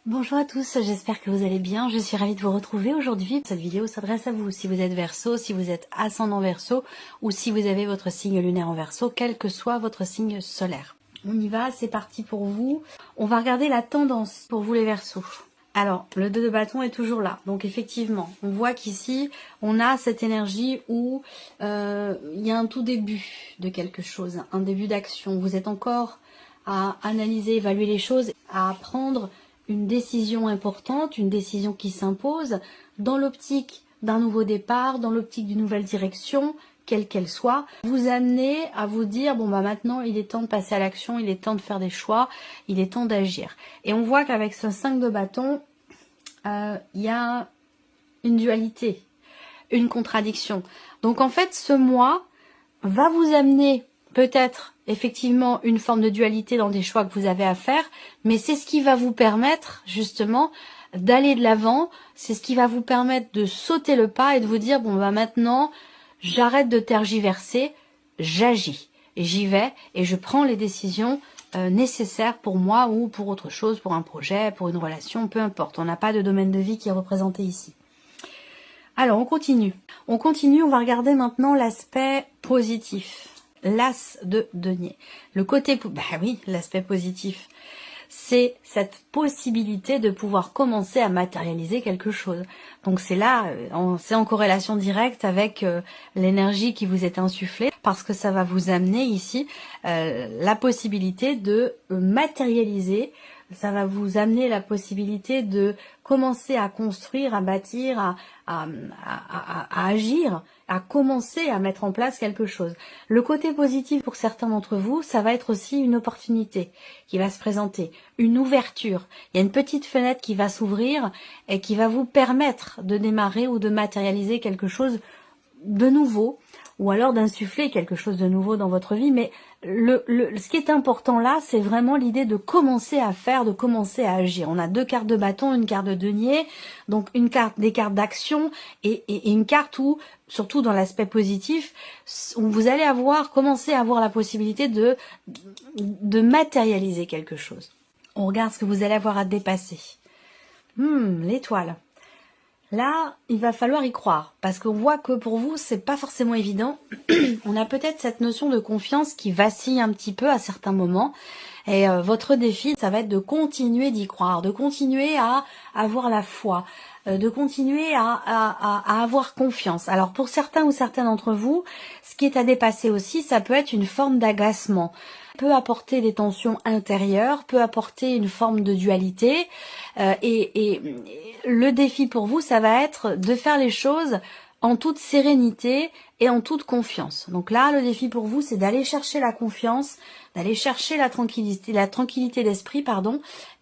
Bonjour à tous, j'espère que vous allez bien. Je suis ravie de vous retrouver aujourd'hui. Cette vidéo s'adresse à vous si vous êtes Verseau, si vous êtes ascendant Verseau ou si vous avez votre signe lunaire en Verseau, quel que soit votre signe solaire. On y va, c'est parti pour vous. On va regarder la tendance pour vous les Verseaux. Alors, le 2 de bâton est toujours là. Donc effectivement, on voit qu'ici, on a cette énergie où il y a un tout début de quelque chose, un début d'action. Vous êtes encore à analyser, évaluer les choses, à prendre une décision importante, une décision qui s'impose dans l'optique d'un nouveau départ, dans l'optique d'une nouvelle direction, quelle qu'elle soit, vous amener à vous dire, bon bah maintenant il est temps de passer à l'action, il est temps de faire des choix, il est temps d'agir. Et on voit qu'avec ce 5 de bâton, il y a une dualité, une contradiction. Donc en fait ce mois va vous amener peut-être effectivement une forme de dualité dans des choix que vous avez à faire, mais c'est ce qui va vous permettre justement d'aller de l'avant, c'est ce qui va vous permettre de sauter le pas et de vous dire, bon bah maintenant j'arrête de tergiverser, j'agis, et j'y vais et je prends les décisions nécessaires pour moi ou pour autre chose, pour un projet, pour une relation, peu importe, on n'a pas de domaine de vie qui est représenté ici. Alors, on continue. On va regarder maintenant l'aspect positif. L'as de denier. Le côté, bah oui, l'aspect positif. C'est cette possibilité de pouvoir commencer à matérialiser quelque chose. Donc c'est là, c'est en corrélation directe avec l'énergie qui vous est insufflée, parce que ça va vous amener ici la possibilité de matérialiser. Ça va vous amener la possibilité de commencer à construire, à bâtir, à agir, à commencer à mettre en place quelque chose. Le côté positif pour certains d'entre vous, ça va être aussi une opportunité qui va se présenter, une ouverture. Il y a une petite fenêtre qui va s'ouvrir et qui va vous permettre de démarrer ou de matérialiser quelque chose de nouveau, ou alors d'insuffler quelque chose de nouveau dans votre vie. Mais ce qui est important là, c'est vraiment l'idée de commencer à faire, de commencer à agir. On a deux cartes de bâton, une carte de denier, donc une carte, des cartes d'action et une carte où, surtout dans l'aspect positif, où vous allez commencer à avoir la possibilité de matérialiser quelque chose. On regarde ce que vous allez avoir à dépasser. L'étoile. Là, il va falloir y croire, parce qu'on voit que pour vous, c'est pas forcément évident. On a peut-être cette notion de confiance qui vacille un petit peu à certains moments. Et votre défi, ça va être de continuer d'y croire, de continuer à avoir la foi, de continuer à avoir confiance. Alors pour certains ou certaines d'entre vous, ce qui est à dépasser aussi, ça peut être une forme d'agacement, peut apporter des tensions intérieures, peut apporter une forme de dualité. Et le défi pour vous, ça va être de faire les choses en toute sérénité et en toute confiance. Donc là, le défi pour vous, c'est d'aller chercher la confiance, d'aller chercher la tranquillité d'esprit,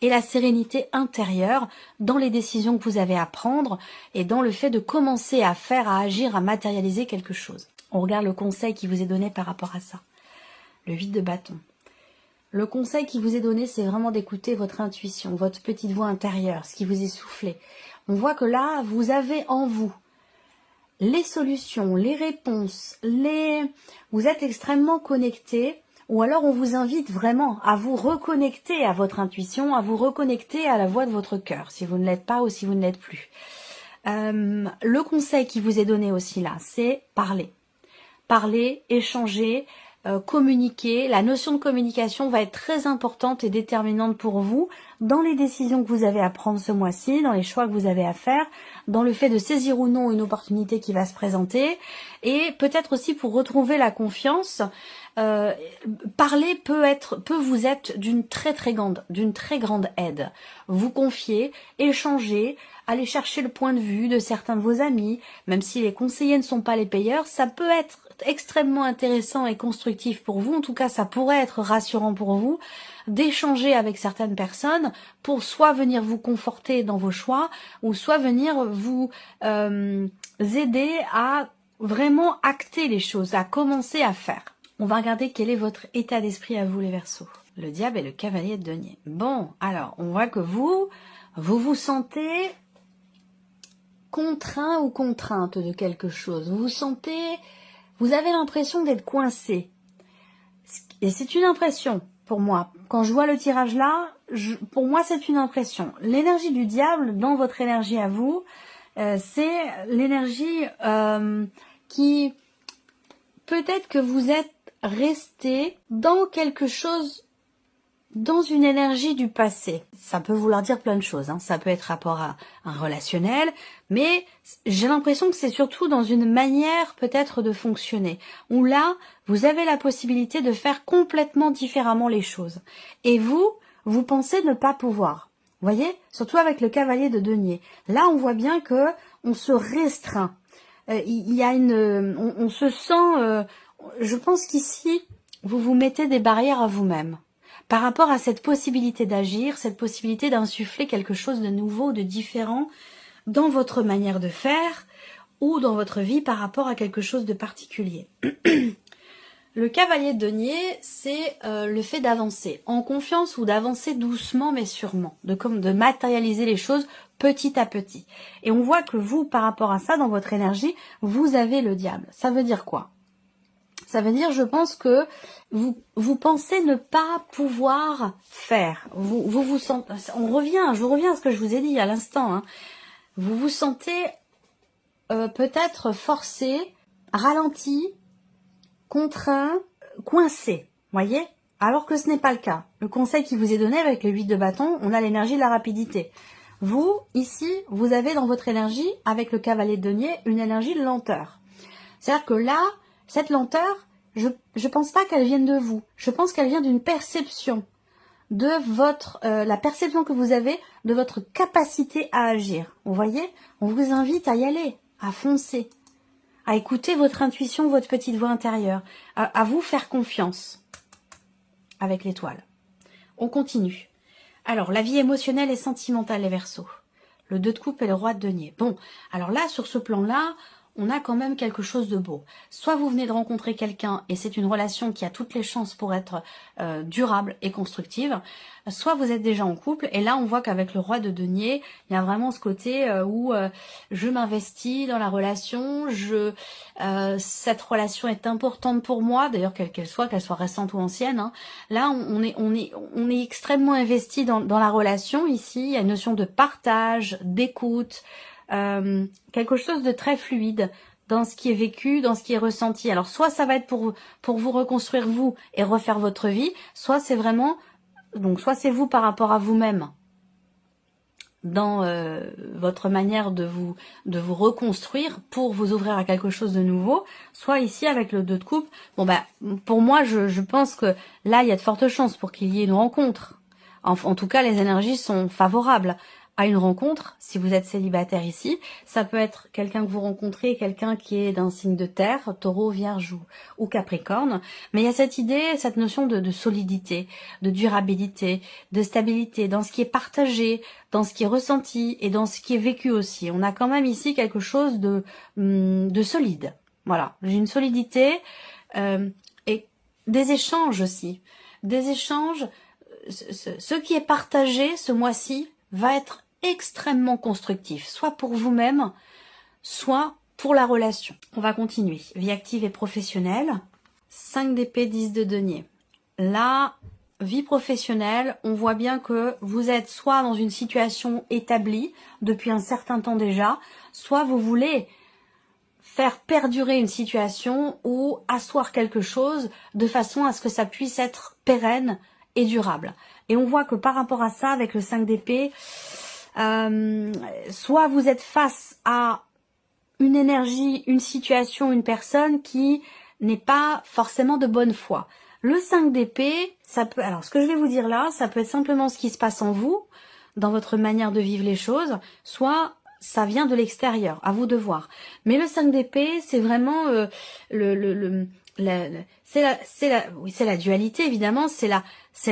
et la sérénité intérieure dans les décisions que vous avez à prendre et dans le fait de commencer à faire, à agir, à matérialiser quelque chose. On regarde le conseil qui vous est donné par rapport à ça. Le 8 de bâton. Le conseil qui vous est donné, c'est vraiment d'écouter votre intuition, votre petite voix intérieure, ce qui vous est soufflé. On voit que là, vous avez en vous les solutions, les réponses, vous êtes extrêmement connecté, ou alors on vous invite vraiment à vous reconnecter à votre intuition, à vous reconnecter à la voix de votre cœur, si vous ne l'êtes pas ou si vous ne l'êtes plus. Le conseil qui vous est donné aussi là, c'est parler. Parler, échanger, communiquer. La notion de communication va être très importante et déterminante pour vous dans les décisions que vous avez à prendre ce mois-ci, dans les choix que vous avez à faire, dans le fait de saisir ou non une opportunité qui va se présenter, et peut-être aussi pour retrouver la confiance. Parler peut vous être d'une très grande aide. Vous confier, échanger, aller chercher le point de vue de certains de vos amis, même si les conseillers ne sont pas les payeurs, ça peut être extrêmement intéressant et constructif pour vous. En tout cas, ça pourrait être rassurant pour vous d'échanger avec certaines personnes pour soit venir vous conforter dans vos choix ou soit venir vous aider à vraiment acter les choses, à commencer à faire. On va regarder quel est votre état d'esprit à vous les Verseaux. Le diable et le cavalier de denier. Bon, alors, on voit que vous vous sentez contraint ou contrainte de quelque chose. Vous avez l'impression d'être coincé. Et c'est une impression. pour moi. Quand je vois le tirage là, pour moi c'est une impression. L'énergie du diable dans votre énergie à vous, c'est l'énergie qui peut-être que vous êtes resté dans quelque chose, dans une énergie du passé. Ça peut vouloir dire plein de choses, hein. Ça peut être rapport à un relationnel, mais j'ai l'impression que c'est surtout dans une manière peut-être de fonctionner, où là, vous avez la possibilité de faire complètement différemment les choses. Et vous pensez ne pas pouvoir. Vous voyez, surtout avec le cavalier de denier. Là, on voit bien que on se restreint. Il y a on se sent, je pense qu'ici, vous vous mettez des barrières à vous-même. Par rapport à cette possibilité d'agir, cette possibilité d'insuffler quelque chose de nouveau, de différent dans votre manière de faire ou dans votre vie par rapport à quelque chose de particulier. Le cavalier de denier, c'est le fait d'avancer en confiance ou d'avancer doucement mais sûrement, de matérialiser les choses petit à petit. Et on voit que vous, par rapport à ça, dans votre énergie, vous avez le diable. Ça veut dire quoi ? Ça veut dire, je pense que vous pensez ne pas pouvoir faire. Vous sentez, je reviens à ce que je vous ai dit à l'instant. Hein. Vous vous sentez peut-être forcé, ralenti, contraint, coincé. Voyez ? Alors que ce n'est pas le cas. Le conseil qui vous est donné avec le 8 de bâton, on a l'énergie de la rapidité. Vous, ici, vous avez dans votre énergie, avec le cavalier de denier, une énergie de lenteur. C'est-à-dire que là, cette lenteur, je pense pas qu'elle vienne de vous. Je pense qu'elle vient d'une perception de la perception que vous avez de votre capacité à agir. Vous voyez ? On vous invite à y aller, à foncer, à écouter votre intuition, votre petite voix intérieure, à vous faire confiance avec l'étoile. On continue. Alors, la vie émotionnelle et sentimentale, les Verseaux. Le 2 de coupe et le roi de denier. Bon, alors là, sur ce plan-là, on a quand même quelque chose de beau. Soit vous venez de rencontrer quelqu'un et c'est une relation qui a toutes les chances pour être durable et constructive, soit vous êtes déjà en couple et là on voit qu'avec le roi de denier, il y a vraiment ce côté où je m'investis dans la relation, cette relation est importante pour moi, d'ailleurs qu'elle soit récente ou ancienne. Hein. Là on est extrêmement investi dans la relation ici, il y a une notion de partage, d'écoute, quelque chose de très fluide dans ce qui est vécu, dans ce qui est ressenti. Alors soit ça va être pour vous reconstruire vous et refaire votre vie, soit c'est vraiment, donc soit c'est vous par rapport à vous-même dans votre manière de vous reconstruire pour vous ouvrir à quelque chose de nouveau, soit ici avec le 2 de coupe. Bon bah pour moi je pense que là il y a de fortes chances pour qu'il y ait une rencontre. En tout cas les énergies sont favorables à une rencontre. Si vous êtes célibataire ici, ça peut être quelqu'un que vous rencontrez, quelqu'un qui est d'un signe de terre, taureau, vierge ou capricorne, mais il y a cette idée, cette notion de solidité, de durabilité, de stabilité, dans ce qui est partagé, dans ce qui est ressenti et dans ce qui est vécu aussi. On a quand même ici quelque chose de solide. Voilà, j'ai une solidité et des échanges aussi. Des échanges, ce qui est partagé ce mois-ci va être extrêmement constructif, soit pour vous-même, soit pour la relation. On va continuer. Vie active et professionnelle. 5 d'épée, 10 de denier. Là, vie professionnelle, on voit bien que vous êtes soit dans une situation établie depuis un certain temps déjà, soit vous voulez faire perdurer une situation ou asseoir quelque chose de façon à ce que ça puisse être pérenne et durable. Et on voit que par rapport à ça, avec le 5 d'épée, soit vous êtes face à une énergie, une situation, une personne qui n'est pas forcément de bonne foi. Le 5 d'épée, ça peut, alors ce que je vais vous dire là, ça peut être simplement ce qui se passe en vous, dans votre manière de vivre les choses, soit ça vient de l'extérieur, à vous de voir. Mais le 5 d'épée, c'est vraiment c'est la dualité évidemment, c'est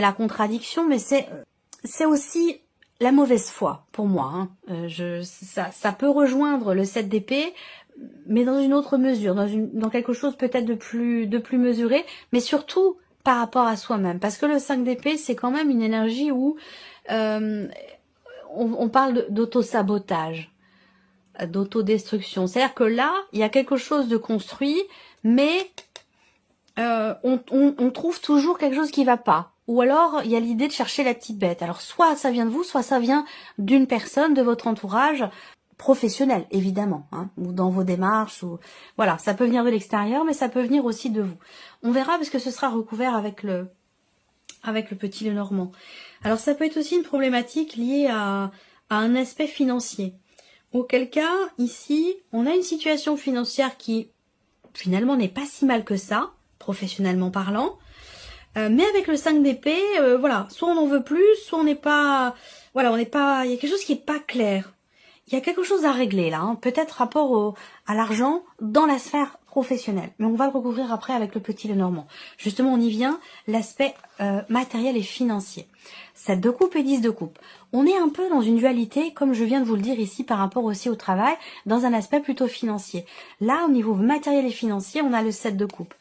la contradiction, mais c'est aussi la mauvaise foi pour moi. Hein. Ça peut rejoindre le 7 d'épée, mais dans une autre mesure, dans quelque chose peut-être de plus mesuré, mais surtout par rapport à soi-même. Parce que le 5 d'épée, c'est quand même une énergie où on parle d'auto-sabotage, d'autodestruction. C'est-à-dire que là, il y a quelque chose de construit, mais on trouve toujours quelque chose qui va pas. ou alors il y a l'idée de chercher la petite bête. Alors soit ça vient de vous, soit ça vient d'une personne de votre entourage professionnel, évidemment, hein, ou dans vos démarches, ou voilà, ça peut venir de l'extérieur, mais ça peut venir aussi de vous. On verra parce que ce sera recouvert avec le petit Lenormand. Alors ça peut être aussi une problématique liée à un aspect financier. Auquel cas, ici, on a une situation financière qui finalement n'est pas si mal que ça, professionnellement parlant. Mais avec le 5 d'épée, voilà, soit on en veut plus, soit on n'est pas... Voilà, on n'est pas... Il y a quelque chose qui n'est pas clair. Il y a quelque chose à régler là, hein. Peut-être rapport à l'argent dans la sphère professionnelle. Mais on va le recouvrir après avec le petit Lenormand. Justement, on y vient, l'aspect matériel et financier. 7 de coupe et 10 de coupe. On est un peu dans une dualité, comme je viens de vous le dire ici, par rapport aussi au travail, dans un aspect plutôt financier. Là, au niveau matériel et financier, on a le 7 de coupe.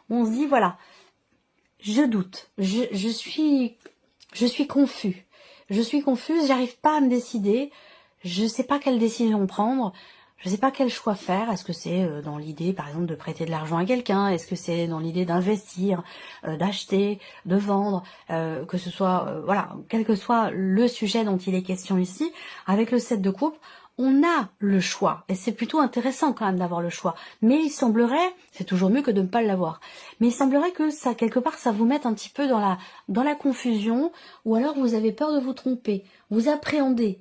On se dit, voilà, je doute, je suis confus. Je suis confuse, j'arrive pas à me décider. Je ne sais pas quelle décision prendre, je ne sais pas quel choix faire. Est-ce que c'est dans l'idée, par exemple, de prêter de l'argent à quelqu'un? Est-ce que c'est dans l'idée d'investir, d'acheter, de vendre, que ce soit, voilà, quel que soit le sujet dont il est question ici, avec le 7 de coupe, on a le choix. Et c'est plutôt intéressant quand même d'avoir le choix. Mais il semblerait, c'est toujours mieux que de ne pas l'avoir, mais il semblerait que ça, quelque part, ça vous mette un petit peu dans la confusion, ou alors vous avez peur de vous tromper, vous appréhendez.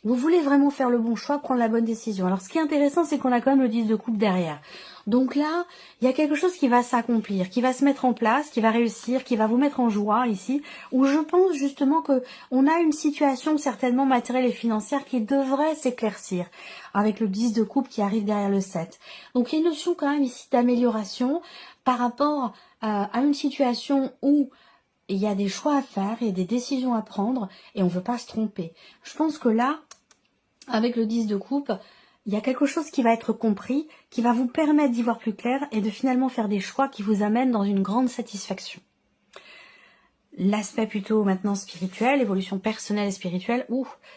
Vous voulez vraiment faire le bon choix, prendre la bonne décision. Alors, ce qui est intéressant, c'est qu'on a quand même le 10 de coupe derrière. Donc là, il y a quelque chose qui va s'accomplir, qui va se mettre en place, qui va réussir, qui va vous mettre en joie ici, où je pense justement que on a une situation certainement matérielle et financière qui devrait s'éclaircir avec le 10 de coupe qui arrive derrière le 7. Donc, il y a une notion quand même ici d'amélioration par rapport à une situation où il y a des choix à faire, il y a des décisions à prendre et on ne veut pas se tromper. Je pense que là, avec le 10 de coupe, il y a quelque chose qui va être compris, qui va vous permettre d'y voir plus clair et de finalement faire des choix qui vous amènent dans une grande satisfaction. L'aspect plutôt maintenant spirituel, évolution personnelle et spirituelle,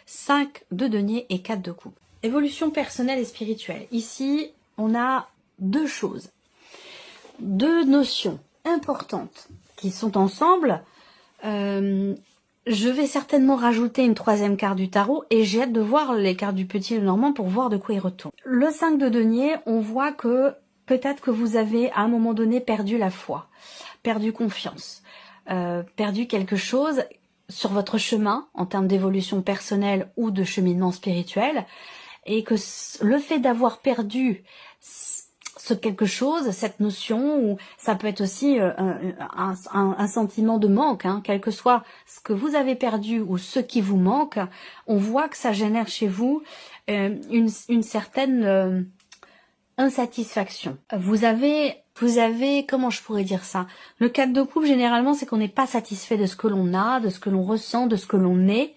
5 de denier et 4 de coupe. Évolution personnelle et spirituelle. Ici, on a deux choses, deux notions importantes qui sont ensemble. Je vais certainement rajouter une troisième carte du tarot et j'ai hâte de voir les cartes du petit Lenormand pour voir de quoi il retourne. Le 5 de denier, on voit que peut-être que vous avez à un moment donné perdu la foi, perdu confiance, perdu quelque chose sur votre chemin en termes d'évolution personnelle ou de cheminement spirituel, et que le fait d'avoir perdu ce quelque chose, cette notion, ou ça peut être aussi un sentiment de manque, hein, quel que soit ce que vous avez perdu ou ce qui vous manque, on voit que ça génère chez vous une certaine insatisfaction. Vous avez, comment je pourrais dire ça? Le 4 de coupe, généralement, c'est qu'on n'est pas satisfait de ce que l'on a, de ce que l'on ressent, de ce que l'on est,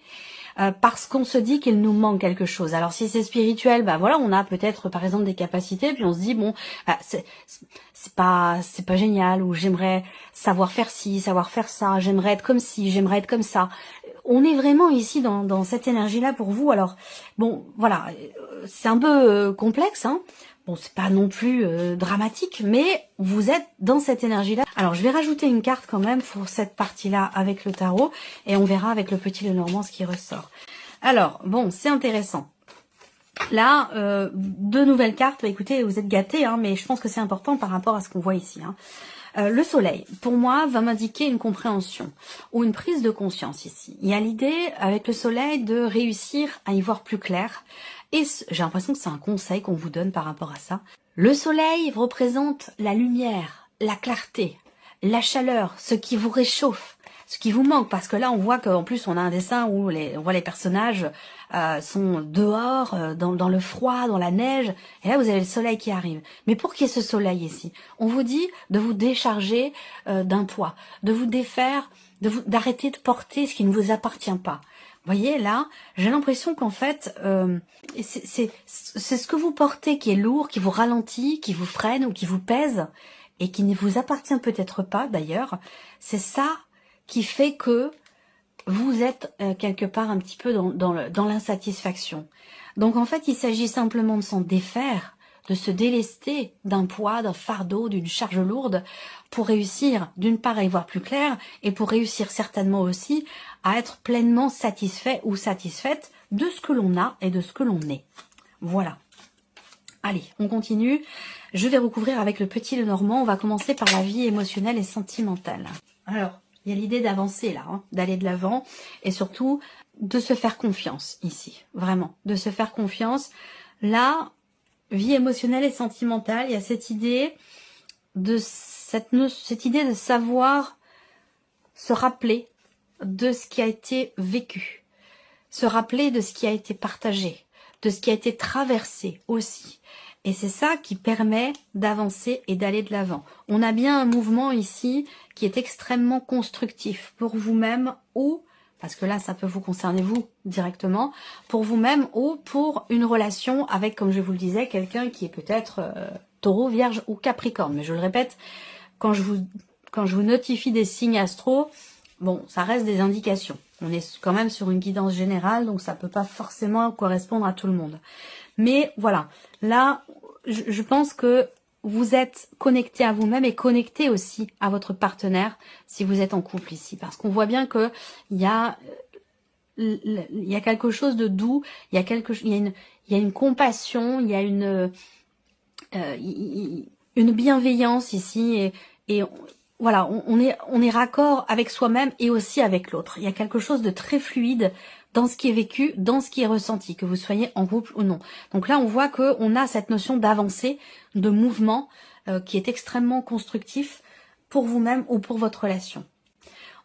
parce qu'on se dit qu'il nous manque quelque chose. Alors si c'est spirituel, bah voilà, on a peut-être par exemple des capacités, puis on se dit bon, c'est pas génial, ou j'aimerais savoir faire ci, savoir faire ça, j'aimerais être comme ci, j'aimerais être comme ça. On est vraiment ici dans cette énergie-là pour vous. Alors bon, voilà, c'est un peu complexe, hein. Bon, c'est pas non plus dramatique, mais vous êtes dans cette énergie-là. Alors, je vais rajouter une carte quand même pour cette partie-là avec le tarot, et on verra avec le petit Lenormand ce qui ressort. Alors, bon, c'est intéressant. Là, deux nouvelles cartes. Bah, écoutez, vous êtes gâtés, hein, mais je pense que c'est important par rapport à ce qu'on voit ici, hein. Le soleil, pour moi, va m'indiquer une compréhension ou une prise de conscience ici. Il y a l'idée, avec le soleil, de réussir à y voir plus clair. Et j'ai l'impression que c'est un conseil qu'on vous donne par rapport à ça. Le soleil représente la lumière, la clarté, la chaleur, ce qui vous réchauffe, ce qui vous manque. Parce que là, on voit qu'en plus, on a un dessin où on voit les personnages sont dehors, dans le froid, dans la neige. Et là, vous avez le soleil qui arrive. Mais pour qu'il y ait ce soleil ici, on vous dit de vous décharger d'un poids, de vous défaire, d'arrêter de porter ce qui ne vous appartient pas. Vous voyez, là, j'ai l'impression qu'en fait, c'est ce que vous portez qui est lourd, qui vous ralentit, qui vous freine ou qui vous pèse, et qui ne vous appartient peut-être pas d'ailleurs. C'est ça qui fait que vous êtes quelque part un petit peu dans l'insatisfaction. Donc en fait, il s'agit simplement de s'en défaire, de se délester d'un poids, d'un fardeau, d'une charge lourde pour réussir d'une part à y voir plus clair et pour réussir certainement aussi à être pleinement satisfait ou satisfaite de ce que l'on a et de ce que l'on est. Voilà. Allez, on continue. Je vais recouvrir avec le petit Lenormand. On va commencer par la vie émotionnelle et sentimentale. Alors, il y a l'idée d'avancer là, hein, d'aller de l'avant et surtout de se faire confiance ici. Vraiment, de se faire confiance. Là, vie émotionnelle et sentimentale, il y a cette idée de cette idée de savoir se rappeler de ce qui a été vécu, se rappeler de ce qui a été partagé, de ce qui a été traversé aussi. Et c'est ça qui permet d'avancer et d'aller de l'avant. On a bien un mouvement ici qui est extrêmement constructif pour vous-même ou, parce que là ça peut vous concerner vous directement, pour vous-même ou pour une relation avec, comme je vous le disais, quelqu'un qui est peut-être Taureau, Vierge ou Capricorne. Mais je le répète, quand je vous notifie des signes astro, bon, ça reste des indications. On est quand même sur une guidance générale, donc ça peut pas forcément correspondre à tout le monde. Mais voilà, là, je pense que vous êtes connecté à vous-même et connecté aussi à votre partenaire si vous êtes en couple ici. Parce qu'on voit bien que il y a quelque chose de doux, il y a une compassion, il y a une bienveillance ici et voilà, on est raccord avec soi-même et aussi avec l'autre. Il y a quelque chose de très fluide dans ce qui est vécu, dans ce qui est ressenti, que vous soyez en couple ou non. Donc là, on voit que on a cette notion d'avancée, de mouvement, qui est extrêmement constructif pour vous-même ou pour votre relation.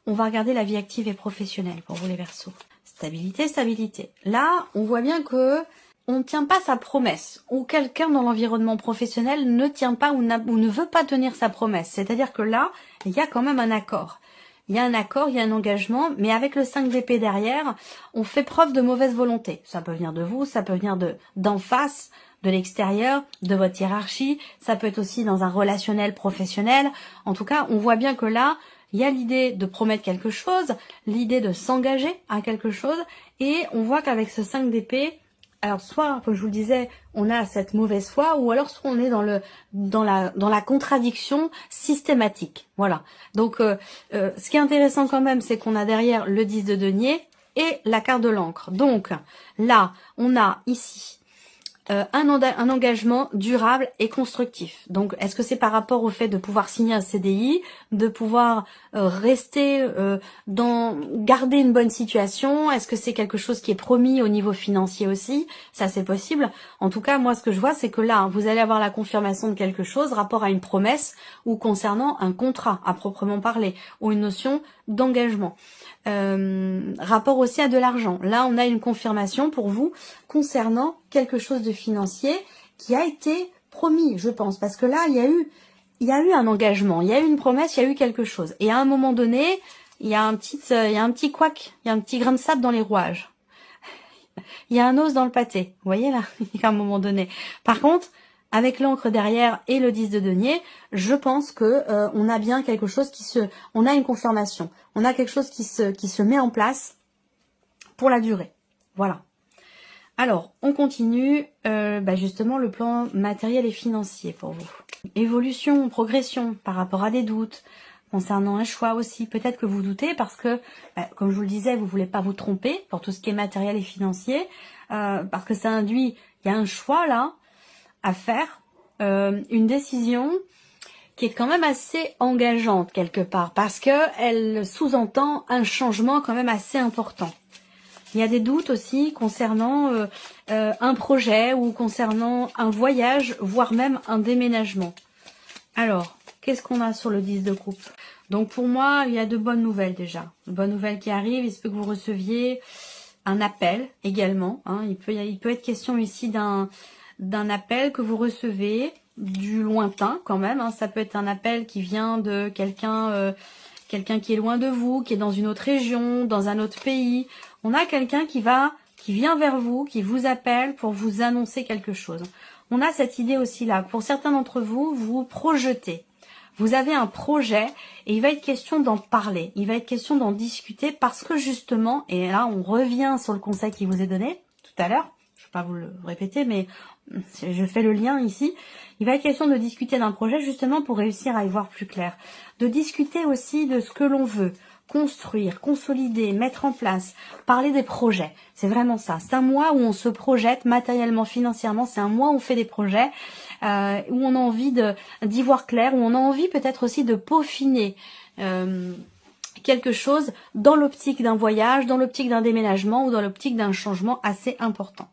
On va regarder la vie active et professionnelle pour vous les Verseaux. Stabilité, stabilité. Là, on voit bien que on ne tient pas sa promesse, ou quelqu'un dans l'environnement professionnel ne tient pas ou ne veut pas tenir sa promesse. C'est-à-dire que là, il y a quand même un accord. Il y a un accord, il y a un engagement, mais avec le 5 d'épée derrière, on fait preuve de mauvaise volonté. Ça peut venir de vous, ça peut venir d'en face, de l'extérieur, de votre hiérarchie, ça peut être aussi dans un relationnel professionnel. En tout cas, on voit bien que là, il y a l'idée de promettre quelque chose, l'idée de s'engager à quelque chose, et on voit qu'avec ce 5 d'épée, alors soit, comme je vous le disais, on a cette mauvaise foi, ou alors soit on est dans la contradiction systématique. Voilà. Donc, ce qui est intéressant quand même, c'est qu'on a derrière le 10 de denier et la carte de l'encre. Donc, là, on a ici un engagement durable et constructif. Donc, est-ce que c'est par rapport au fait de pouvoir signer un CDI, de pouvoir rester garder une bonne situation? Est-ce que c'est quelque chose qui est promis au niveau financier aussi? Ça, c'est possible. En tout cas, moi, ce que je vois, c'est que là, vous allez avoir la confirmation de quelque chose, rapport à une promesse ou concernant un contrat à proprement parler, ou une notion d'engagement. Rapport aussi à de l'argent. Là, on a une confirmation pour vous concernant quelque chose de financier qui a été promis, je pense, parce que là, il y a eu un engagement, il y a eu une promesse, il y a eu quelque chose. Et à un moment donné, il y a un petit couac, il y a un petit grain de sable dans les rouages. Il y a un os dans le pâté. Vous voyez là, à un moment donné. Par contre, avec l'encre derrière et le 10 de denier, je pense que on a bien quelque chose on a une confirmation. On a quelque chose qui se met en place pour la durée. Voilà. Alors, on continue justement le plan matériel et financier pour vous. Évolution, progression par rapport à des doutes, concernant un choix aussi. Peut-être que vous doutez parce que, comme je vous le disais, vous voulez pas vous tromper pour tout ce qui est matériel et financier, parce que ça induit, il y a un choix là à faire, une décision qui est quand même assez engageante quelque part, parce que elle sous-entend un changement quand même assez important. Il y a des doutes aussi concernant un projet ou concernant un voyage, voire même un déménagement. Alors, qu'est-ce qu'on a sur le 10 de coupe? Donc pour moi, il y a de bonnes nouvelles déjà. De bonnes nouvelles qui arrivent. Il se peut que vous receviez un appel également. Hein. Il peut être question ici d'un appel que vous recevez du lointain quand même. Hein. Ça peut être un appel qui vient de quelqu'un qui est loin de vous, qui est dans une autre région, dans un autre pays. On a quelqu'un qui vient vers vous, qui vous appelle pour vous annoncer quelque chose. On a cette idée aussi là. Pour certains d'entre vous, vous projetez. Vous avez un projet et il va être question d'en parler. Il va être question d'en discuter parce que justement, et là on revient sur le conseil qui vous est donné tout à l'heure, vais pas vous le répéter, mais je fais le lien ici. Il va être question de discuter d'un projet justement pour réussir à y voir plus clair. De discuter aussi de ce que l'on veut construire, consolider, mettre en place, parler des projets. C'est vraiment ça. C'est un mois où on se projette matériellement, financièrement. C'est un mois où on fait des projets, où on a envie d'y voir clair, où on a envie peut-être aussi de peaufiner quelque chose dans l'optique d'un voyage, dans l'optique d'un déménagement ou dans l'optique d'un changement assez important.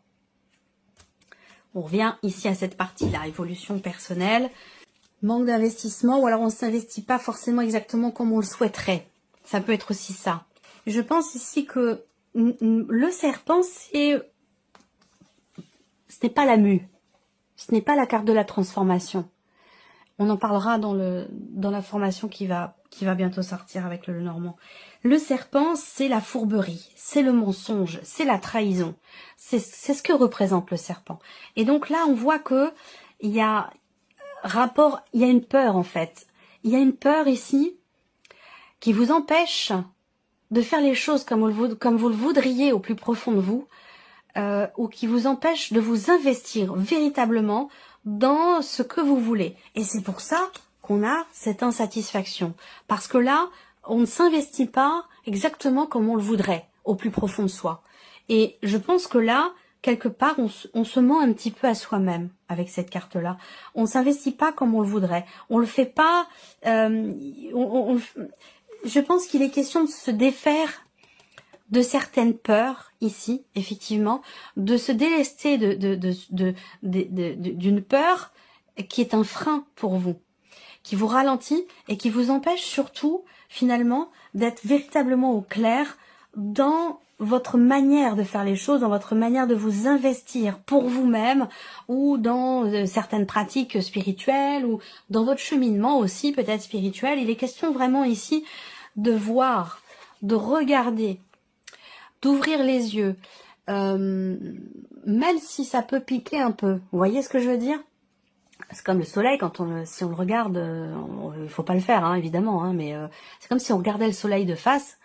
On revient ici à cette partie-là, évolution personnelle, manque d'investissement ou alors on ne s'investit pas forcément exactement comme on le souhaiterait. Ça peut être aussi ça. Je pense ici que le serpent, ce n'est pas la mue. Ce n'est pas la carte de la transformation. On en parlera dans la formation qui va bientôt sortir avec le Lenormand. Le serpent, c'est la fourberie, c'est le mensonge, c'est la trahison. C'est ce que représente le serpent. Et donc là, on voit que il y a une peur en fait. Il y a une peur ici qui vous empêche de faire les choses comme vous le voudriez au plus profond de vous, ou qui vous empêche de vous investir véritablement dans ce que vous voulez. Et c'est pour ça qu'on a cette insatisfaction. Parce que là, on ne s'investit pas exactement comme on le voudrait, au plus profond de soi. Et je pense que là, quelque part, on se ment un petit peu à soi-même avec cette carte-là. On ne s'investit pas comme on le voudrait. On le fait pas... je pense qu'il est question de se défaire de certaines peurs ici, effectivement, de se délester d'une peur qui est un frein pour vous, qui vous ralentit et qui vous empêche surtout, finalement, d'être véritablement au clair dans votre manière de faire les choses, dans votre manière de vous investir pour vous-même ou dans certaines pratiques spirituelles ou dans votre cheminement aussi peut-être spirituel. Il est question vraiment ici de voir, de regarder, d'ouvrir les yeux, même si ça peut piquer un peu. Vous voyez ce que je veux dire? C'est comme le soleil, si on le regarde, il faut pas le faire, hein, évidemment, hein, mais c'est comme si on regardait le soleil de face,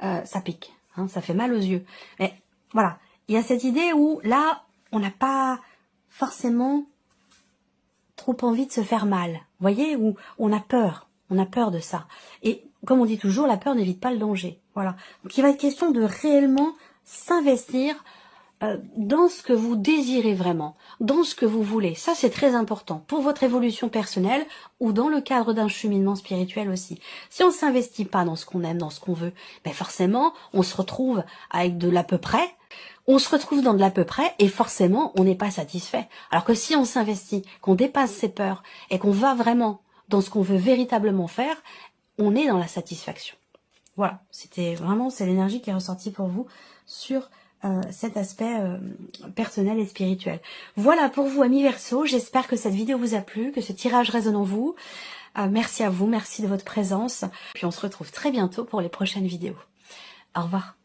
ça pique, hein, ça fait mal aux yeux. Mais voilà, il y a cette idée où là, on n'a pas forcément trop envie de se faire mal. Vous voyez, où on a peur de ça. Et comme on dit toujours, la peur n'évite pas le danger. Voilà. Donc il va être question de réellement s'investir dans ce que vous désirez vraiment, dans ce que vous voulez. Ça, c'est très important pour votre évolution personnelle ou dans le cadre d'un cheminement spirituel aussi. Si on ne s'investit pas dans ce qu'on aime, dans ce qu'on veut, ben forcément, on se retrouve avec de l'à peu près. On se retrouve dans de l'à peu près et forcément, on n'est pas satisfait. Alors que si on s'investit, qu'on dépasse ses peurs et qu'on va vraiment dans ce qu'on veut véritablement faire, on est dans la satisfaction. Voilà, c'est l'énergie qui est ressortie pour vous sur cet aspect personnel et spirituel. Voilà pour vous, amis Verseau. J'espère que cette vidéo vous a plu, que ce tirage résonne en vous. Merci à vous, merci de votre présence. Puis on se retrouve très bientôt pour les prochaines vidéos. Au revoir.